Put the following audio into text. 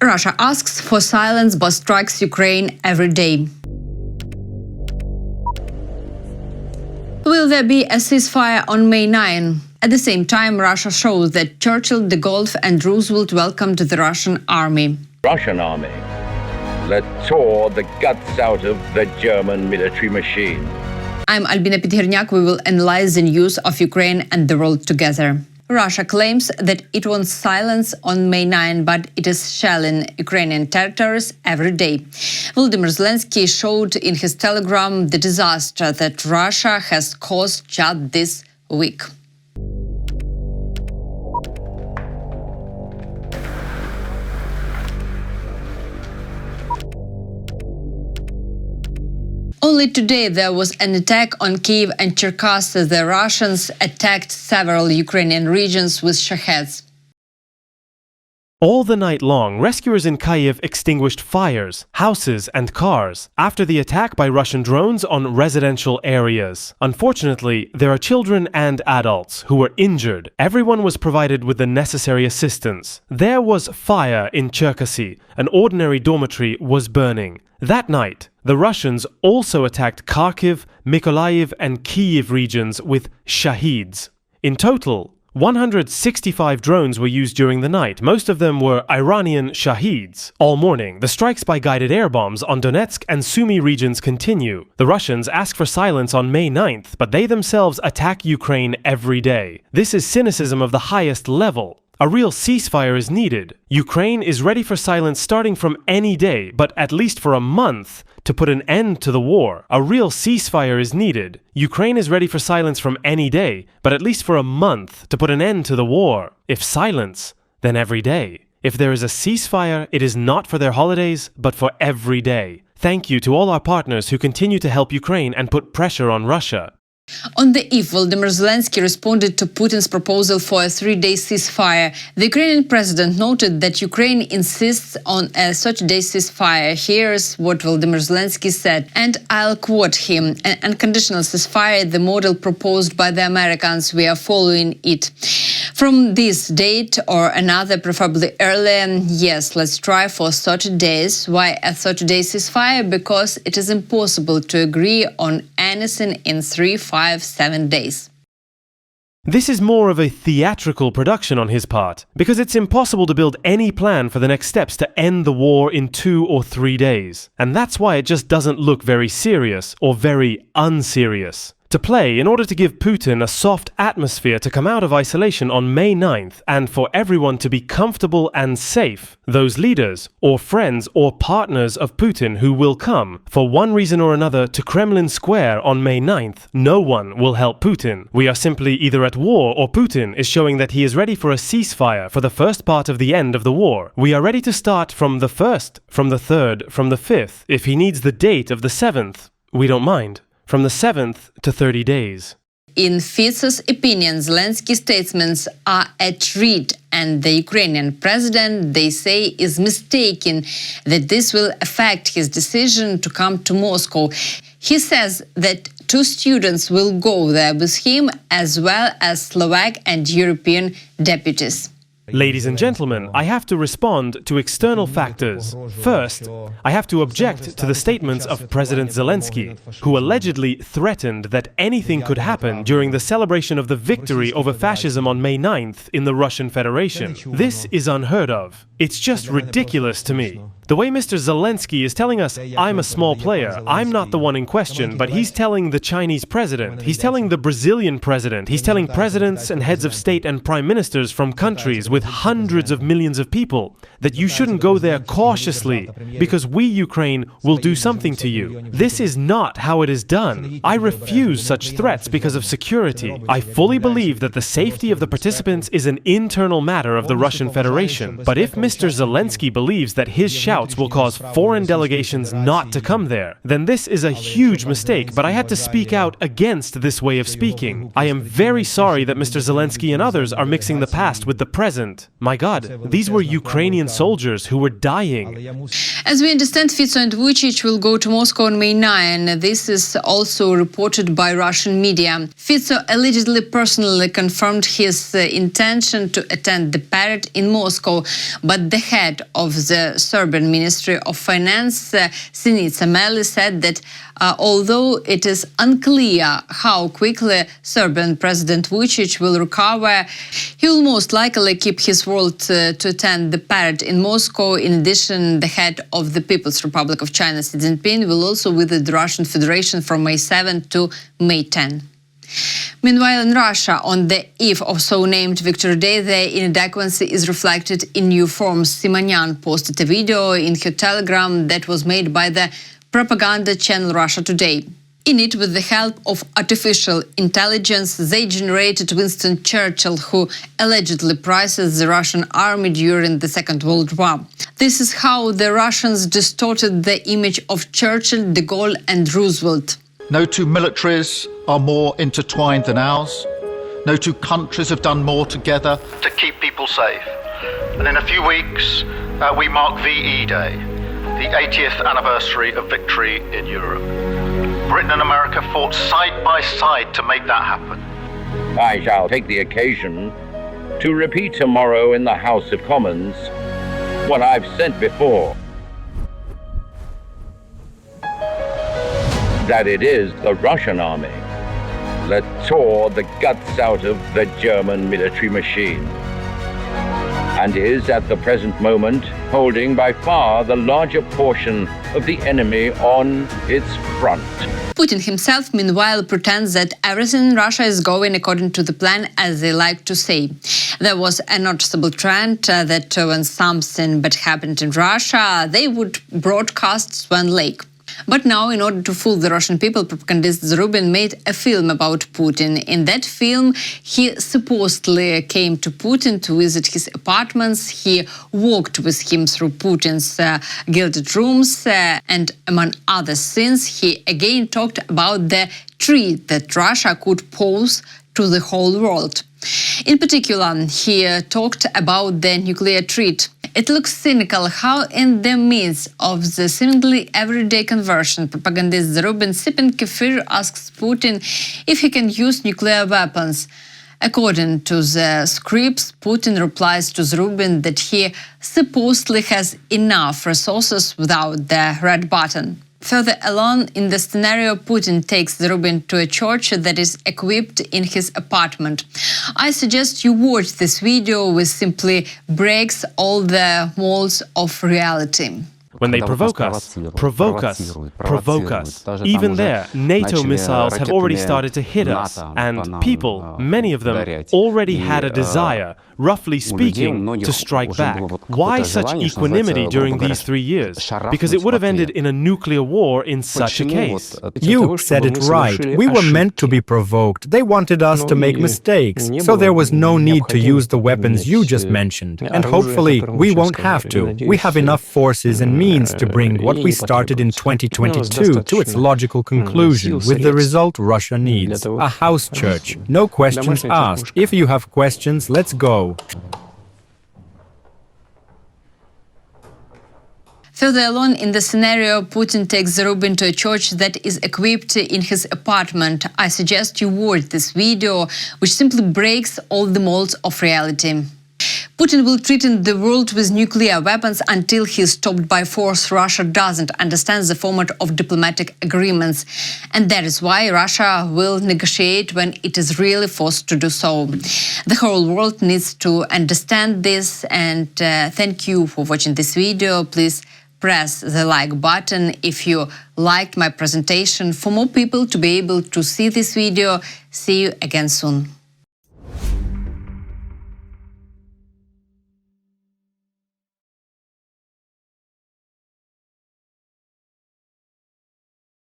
Russia asks for silence but strikes Ukraine every day. Will there be a ceasefire on May 9? At the same time, Russia shows that Churchill, de Gaulle and Roosevelt welcomed the Russian army. Russian army that tore the guts out of the German military machine. I'm Albina Pidhirnyak. We will analyze the news of Ukraine and the world together. Russia claims that it wants silence on May 9, but it is shelling Ukrainian territories every day. Volodymyr Zelenskyy showed in his telegram the disaster that Russia has caused just this week. Only today there was an attack on Kyiv and Cherkasy. The Russians attacked several Ukrainian regions with shaheds. All the night long, rescuers in Kyiv extinguished fires, houses and cars after the attack by Russian drones on residential areas. Unfortunately, there are children and adults who were injured. Everyone was provided with the necessary assistance. There was fire in Cherkasy. An ordinary dormitory was burning. That night, the Russians also attacked Kharkiv, Mykolaiv and Kyiv regions with shaheeds. In total, 165 drones were used during the night. Most of them were Iranian shaheeds. All morning, the strikes by guided air bombs on Donetsk and Sumy regions continue. The Russians ask for silence on May 9th, but they themselves attack Ukraine every day. This is cynicism of the highest level. A real ceasefire is needed. Ukraine is ready for silence starting from any day, but at least for a month, to put an end to the war. A real ceasefire is needed. Ukraine is ready for silence from any day, but at least for a month, to put an end to the war. If silence, then every day. If there is a ceasefire, it is not for their holidays, but for every day. Thank you to all our partners who continue to help Ukraine and put pressure on Russia. On the eve, Volodymyr Zelenskyy responded to Putin's proposal for a 3-day ceasefire. The Ukrainian president noted that Ukraine insists on a 30-day ceasefire. Here's what Volodymyr Zelenskyy said, and I'll quote him: "An unconditional ceasefire, the model proposed by the Americans, we are following it. From this date or another, preferably earlier, yes, let's try for 30 days. Why a 30-day ceasefire? Because it is impossible to agree on anything in 3, 5, 7 days. This is more of a theatrical production on his part, because it's impossible to build any plan for the next steps to end the war in 2 or 3 days. And that's why it just doesn't look very serious or very unserious. To play in order to give Putin a soft atmosphere to come out of isolation on May 9th and for everyone to be comfortable and safe, those leaders or friends or partners of Putin who will come, for one reason or another, to Kremlin Square on May 9th, no one will help Putin. We are simply either at war or Putin is showing that he is ready for a ceasefire for the first part of the end of the war. We are ready to start from the 1st, from the 3rd, from the 5th. If he needs the date of the 7th, we don't mind. From the 7th to 30 days. In Fico's opinion, Zelensky's statements are a treat, and the Ukrainian president, they say, is mistaken that this will affect his decision to come to Moscow. He says that 2 students will go there with him, as well as Slovak and European deputies. Ladies and gentlemen, I have to respond to external factors. First, I have to object to the statements of President Zelensky, who allegedly threatened that anything could happen during the celebration of the victory over fascism on May 9th in the Russian Federation. This is unheard of. It's just ridiculous to me. The way Mr. Zelensky is telling us, I'm a small player, I'm not the one in question, but he's telling the Chinese president, he's telling the Brazilian president, he's telling presidents and heads of state and prime ministers from countries with hundreds of millions of people that you shouldn't go there cautiously because we, Ukraine, will do something to you. This is not how it is done. I refuse such threats because of security. I fully believe that the safety of the participants is an internal matter of the Russian Federation. But if Mr. Zelensky believes that his shout scouts will cause foreign delegations not to come there, then this is a huge mistake, but I had to speak out against this way of speaking. I am very sorry that Mr. Zelensky and others are mixing the past with the present. My God, these were Ukrainian soldiers who were dying. As we understand, Fico and Vucic will go to Moscow on May 9. This is also reported by Russian media. Fico allegedly personally confirmed his intention to attend the parade in Moscow, but the head of the Serbian Ministry of Finance, Sinica Meli, said that although it is unclear how quickly Serbian President Vucic will recover, he will most likely keep his word to attend the parade in Moscow. In addition, the head of the People's Republic of China, Xi Jinping, will also visit the Russian Federation from May 7 to May 10. Meanwhile, in Russia, on the eve of so-named Victory Day, the inadequacy is reflected in new forms. Simonyan posted a video in her Telegram that was made by the propaganda channel Russia Today. In it, with the help of artificial intelligence, they generated Winston Churchill, who allegedly prizes the Russian army during the Second World War. This is how the Russians distorted the image of Churchill, de Gaulle and Roosevelt. No two militaries are more intertwined than ours. No two countries have done more together to keep people safe. And in a few weeks, we mark VE Day, the 80th anniversary of victory in Europe. Britain and America fought side by side to make that happen. I shall take the occasion to repeat tomorrow in the House of Commons what I've said before. That it is the Russian army that tore the guts out of the German military machine and is at the present moment holding by far the larger portion of the enemy on its front. Putin himself, meanwhile, pretends that everything in Russia is going according to the plan, as they like to say. There was a noticeable trend that when something bad happened in Russia, they would broadcast Swan Lake. But now, in order to fool the Russian people, propagandist Zarubin made a film about Putin. In that film, he supposedly came to Putin to visit his apartments. He walked with him through Putin's gilded rooms, and among other things, he again talked about the threat that Russia could pose to the whole world. In particular, he talked about the nuclear threat. It looks cynical how, in the midst of the seemingly everyday conversion, propagandist Zarubin, sipping kefir, asks Putin if he can use nuclear weapons. According to the scripts, Putin replies to Zarubin that he supposedly has enough resources without the red button. Further along in the scenario, Putin takes Zarubin to a church that is equipped in his apartment. I suggest you watch this video, which simply breaks all the walls of reality. When they provoke us, provoke us, provoke us. Even there, NATO missiles have already started to hit us, and people, many of them, already had a desire, roughly speaking, to strike back. Why such equanimity during these 3 years? Because it would have ended in a nuclear war in such a case. You said it right. We were meant to be provoked. They wanted us to make mistakes, so there was no need to use the weapons you just mentioned. And hopefully, we won't have to. We have enough forces and means to bring what we started in 2022 to its logical conclusion, with the result Russia needs: a house church. No questions asked. If you have questions, let's go. Further along in the scenario, Putin takes Zarubin to a church that is equipped in his apartment. I suggest you watch this video, which simply breaks all the molds of reality. Putin will threaten the world with nuclear weapons until he is stopped by force. Russia doesn't understand the format of diplomatic agreements, and that is why Russia will negotiate when it is really forced to do so. The whole world needs to understand this, and thank you for watching this video. Please press the like button if you liked my presentation. For more people to be able to see this video, see you again soon.